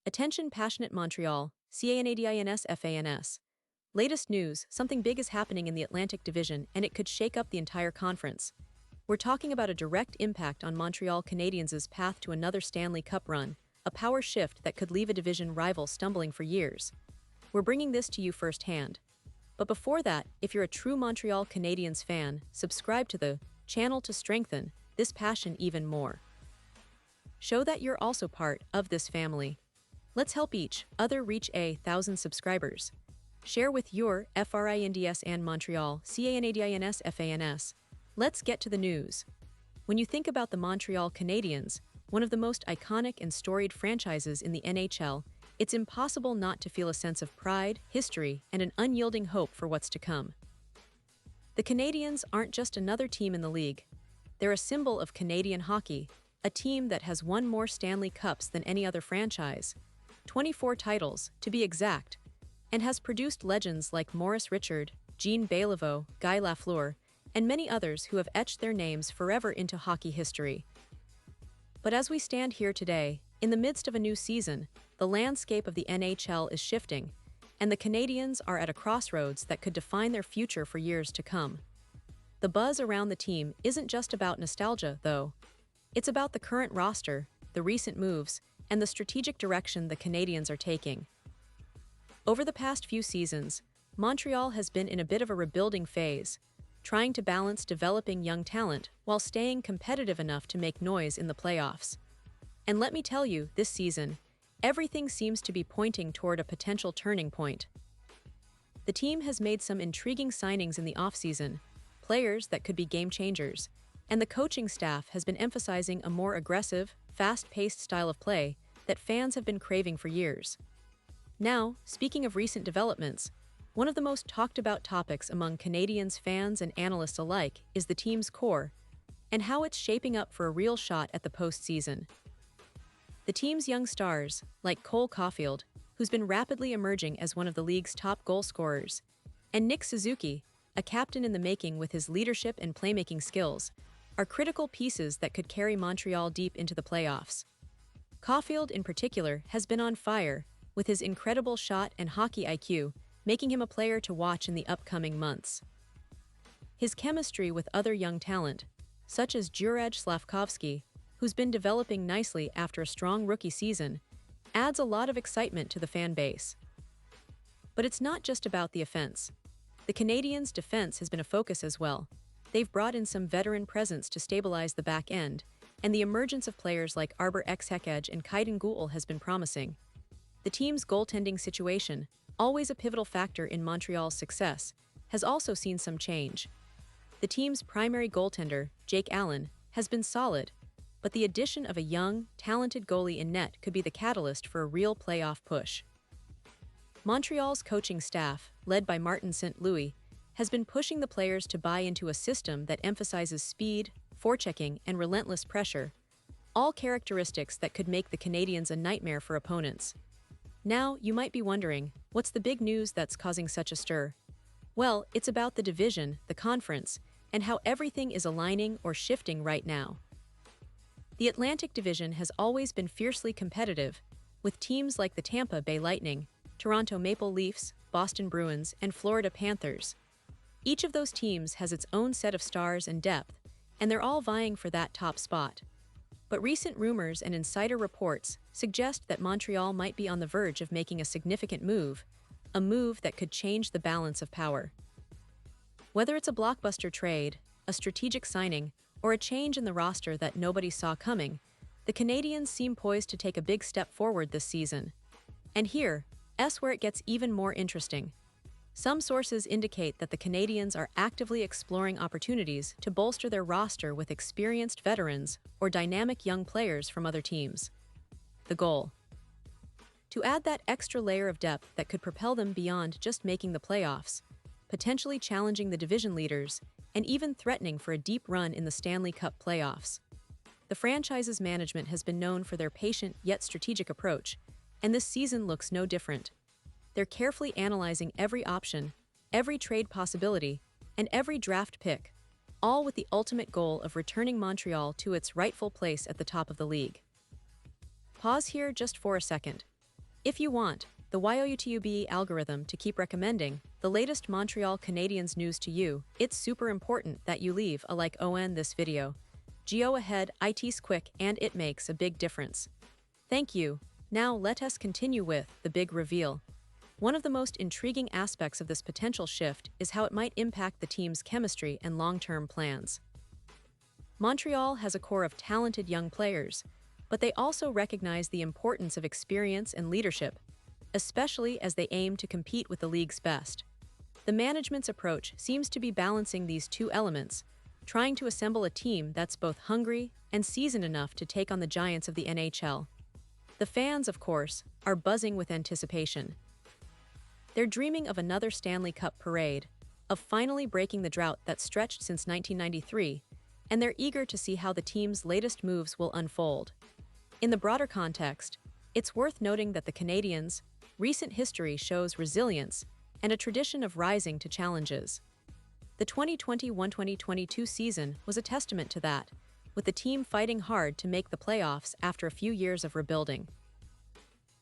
Attention passionate Montreal, Canadiens fans. Latest news, something big is happening in the Atlantic Division and it could shake up the entire conference. We're talking about a direct impact on Montreal Canadiens' path to another Stanley Cup run, a power shift that could leave a division rival stumbling for years. We're bringing this to you firsthand. But before that, if you're a true Montreal Canadiens fan, subscribe to the channel to strengthen this passion even more. Show that you're also part of this family. Let's help each other reach 1,000 subscribers. Share with your friends and Montreal Canadiens fans. Let's get to the news. When you think about the Montreal Canadiens, one of the most iconic and storied franchises in the NHL, it's impossible not to feel a sense of pride, history, and an unyielding hope for what's to come. The Canadiens aren't just another team in the league. They're a symbol of Canadian hockey, a team that has won more Stanley Cups than any other franchise, 24 titles, to be exact, and has produced legends like Maurice Richard, Jean Béliveau, Guy Lafleur, and many others who have etched their names forever into hockey history. But as we stand here today, in the midst of a new season, the landscape of the NHL is shifting, and the Canadiens are at a crossroads that could define their future for years to come. The buzz around the team isn't just about nostalgia, though. It's about the current roster, the recent moves, and the strategic direction the Canadiens are taking. Over the past few seasons, Montreal has been in a bit of a rebuilding phase, trying to balance developing young talent while staying competitive enough to make noise in the playoffs. And let me tell you, this season, everything seems to be pointing toward a potential turning point. The team has made some intriguing signings in the offseason, players that could be game changers, and the coaching staff has been emphasizing a more aggressive, fast-paced style of play that fans have been craving for years. Now, speaking of recent developments, one of the most talked-about topics among Canadiens fans and analysts alike is the team's core, and how it's shaping up for a real shot at the postseason. The team's young stars, like Cole Caulfield, who's been rapidly emerging as one of the league's top goal scorers, and Nick Suzuki, a captain in the making with his leadership and playmaking skills, are critical pieces that could carry Montreal deep into the playoffs. Caulfield, in particular, has been on fire, with his incredible shot and hockey IQ, making him a player to watch in the upcoming months. His chemistry with other young talent, such as Juraj Slavkovsky, who's been developing nicely after a strong rookie season, adds a lot of excitement to the fan base. But it's not just about the offense. The Canadiens' defense has been a focus as well. They've brought in some veteran presence to stabilize the back end, and the emergence of players like Arbor Xhekaj and Kaiden Guhle has been promising. The team's goaltending situation, always a pivotal factor in Montreal's success, has also seen some change. The team's primary goaltender, Jake Allen, has been solid, but the addition of a young, talented goalie in net could be the catalyst for a real playoff push. Montreal's coaching staff, led by Martin St. Louis, has been pushing the players to buy into a system that emphasizes speed, forechecking, and relentless pressure, all characteristics that could make the Canadiens a nightmare for opponents. Now, you might be wondering, what's the big news that's causing such a stir? Well, it's about the division, the conference, and how everything is aligning or shifting right now. The Atlantic Division has always been fiercely competitive, with teams like the Tampa Bay Lightning, Toronto Maple Leafs, Boston Bruins, and Florida Panthers. Each of those teams has its own set of stars and depth, and they're all vying for that top spot. But recent rumors and insider reports suggest that Montreal might be on the verge of making a significant move, a move that could change the balance of power. Whether it's a blockbuster trade, a strategic signing, or a change in the roster that nobody saw coming, the Canadiens seem poised to take a big step forward this season. And here's where it gets even more interesting. Some sources indicate that the Canadiens are actively exploring opportunities to bolster their roster with experienced veterans or dynamic young players from other teams. The goal: to add that extra layer of depth that could propel them beyond just making the playoffs, potentially challenging the division leaders, and even threatening for a deep run in the Stanley Cup playoffs. The franchise's management has been known for their patient yet strategic approach, and this season looks no different. They're carefully analyzing every option, every trade possibility, and every draft pick, all with the ultimate goal of returning Montreal to its rightful place at the top of the league. Pause here just for a second. If you want the YOUTUBE algorithm to keep recommending the latest Montreal Canadiens news to you, it's super important that you leave a like on this video. Go ahead, it's quick and it makes a big difference. Thank you. Now let us continue with the big reveal. One of the most intriguing aspects of this potential shift is how it might impact the team's chemistry and long-term plans. Montreal has a core of talented young players, but they also recognize the importance of experience and leadership, especially as they aim to compete with the league's best. The management's approach seems to be balancing these two elements, trying to assemble a team that's both hungry and seasoned enough to take on the giants of the NHL. The fans, of course, are buzzing with anticipation. They're dreaming of another Stanley Cup parade, of finally breaking the drought that stretched since 1993, and they're eager to see how the team's latest moves will unfold. In the broader context, it's worth noting that the Canadiens' recent history shows resilience and a tradition of rising to challenges. The 2021-2022 season was a testament to that, with the team fighting hard to make the playoffs after a few years of rebuilding.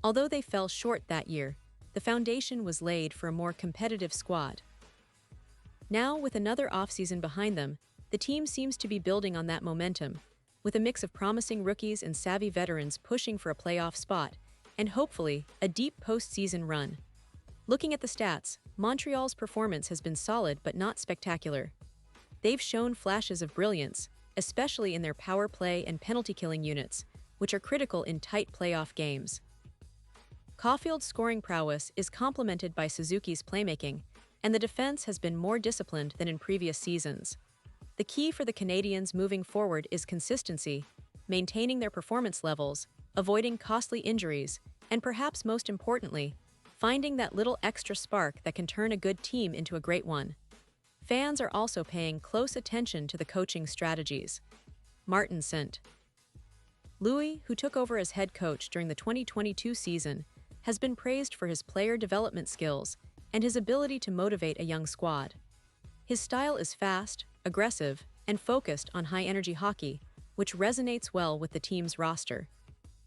Although they fell short that year, the foundation was laid for a more competitive squad. Now, with another offseason behind them, the team seems to be building on that momentum, with a mix of promising rookies and savvy veterans pushing for a playoff spot, and hopefully, a deep postseason run. Looking at the stats, Montreal's performance has been solid but not spectacular. They've shown flashes of brilliance, especially in their power play and penalty-killing units, which are critical in tight playoff games. Caulfield's scoring prowess is complemented by Suzuki's playmaking, and the defense has been more disciplined than in previous seasons. The key for the Canadiens moving forward is consistency, maintaining their performance levels, avoiding costly injuries, and perhaps most importantly, finding that little extra spark that can turn a good team into a great one. Fans are also paying close attention to the coaching strategies. Martin St. Louis, who took over as head coach during the 2022 season, has been praised for his player development skills and his ability to motivate a young squad. His style is fast, aggressive, and focused on high-energy hockey, which resonates well with the team's roster.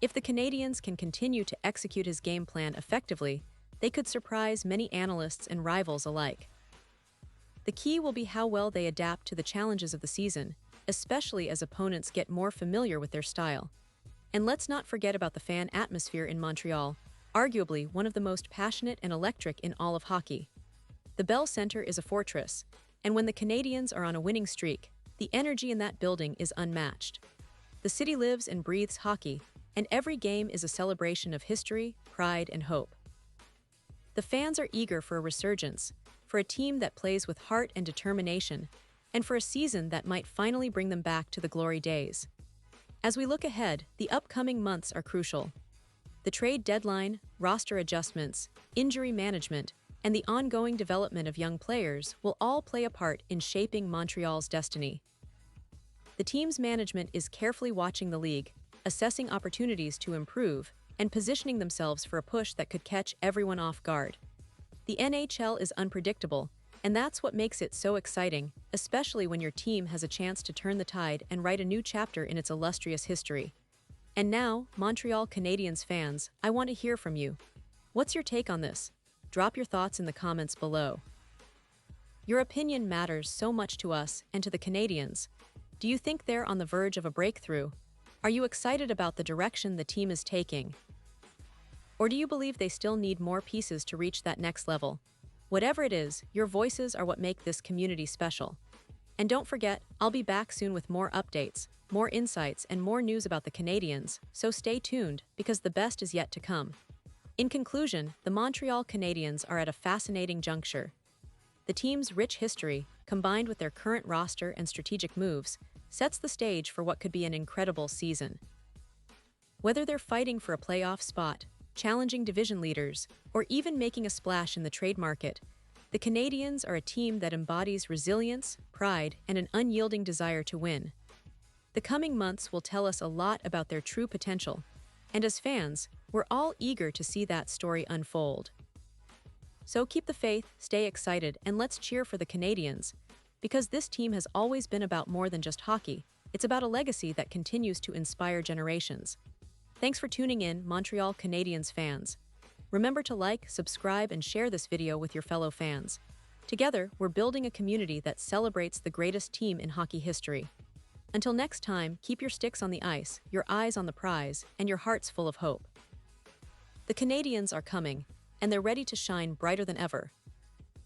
If the Canadiens can continue to execute his game plan effectively, they could surprise many analysts and rivals alike. The key will be how well they adapt to the challenges of the season, especially as opponents get more familiar with their style. And let's not forget about the fan atmosphere in Montreal, arguably one of the most passionate and electric in all of hockey. The Bell Centre is a fortress, and when the Canadiens are on a winning streak, the energy in that building is unmatched. The city lives and breathes hockey, and every game is a celebration of history, pride, and hope. The fans are eager for a resurgence, for a team that plays with heart and determination, and for a season that might finally bring them back to the glory days. As we look ahead, the upcoming months are crucial. The trade deadline, roster adjustments, injury management, and the ongoing development of young players will all play a part in shaping Montreal's destiny. The team's management is carefully watching the league, assessing opportunities to improve, and positioning themselves for a push that could catch everyone off guard. The NHL is unpredictable, and that's what makes it so exciting, especially when your team has a chance to turn the tide and write a new chapter in its illustrious history. And now, Montreal Canadiens fans, I want to hear from you. What's your take on this? Drop your thoughts in the comments below. Your opinion matters so much to us and to the Canadiens. Do you think they're on the verge of a breakthrough? Are you excited about the direction the team is taking? Or do you believe they still need more pieces to reach that next level? Whatever it is, your voices are what make this community special. And don't forget, I'll be back soon with more updates, more insights, and more news about the Canadiens, so stay tuned, because the best is yet to come. In conclusion, the Montreal Canadiens are at a fascinating juncture. The team's rich history, combined with their current roster and strategic moves, sets the stage for what could be an incredible season. Whether they're fighting for a playoff spot, challenging division leaders, or even making a splash in the trade market, the Canadiens are a team that embodies resilience, pride, and an unyielding desire to win. The coming months will tell us a lot about their true potential, and as fans, we're all eager to see that story unfold. So keep the faith, stay excited, and let's cheer for the Canadiens, because this team has always been about more than just hockey. It's about a legacy that continues to inspire generations. Thanks for tuning in, Montreal Canadiens fans. Remember to like, subscribe, and share this video with your fellow fans. Together, we're building a community that celebrates the greatest team in hockey history. Until next time, keep your sticks on the ice, your eyes on the prize, and your hearts full of hope. The Canadiens are coming, and they're ready to shine brighter than ever.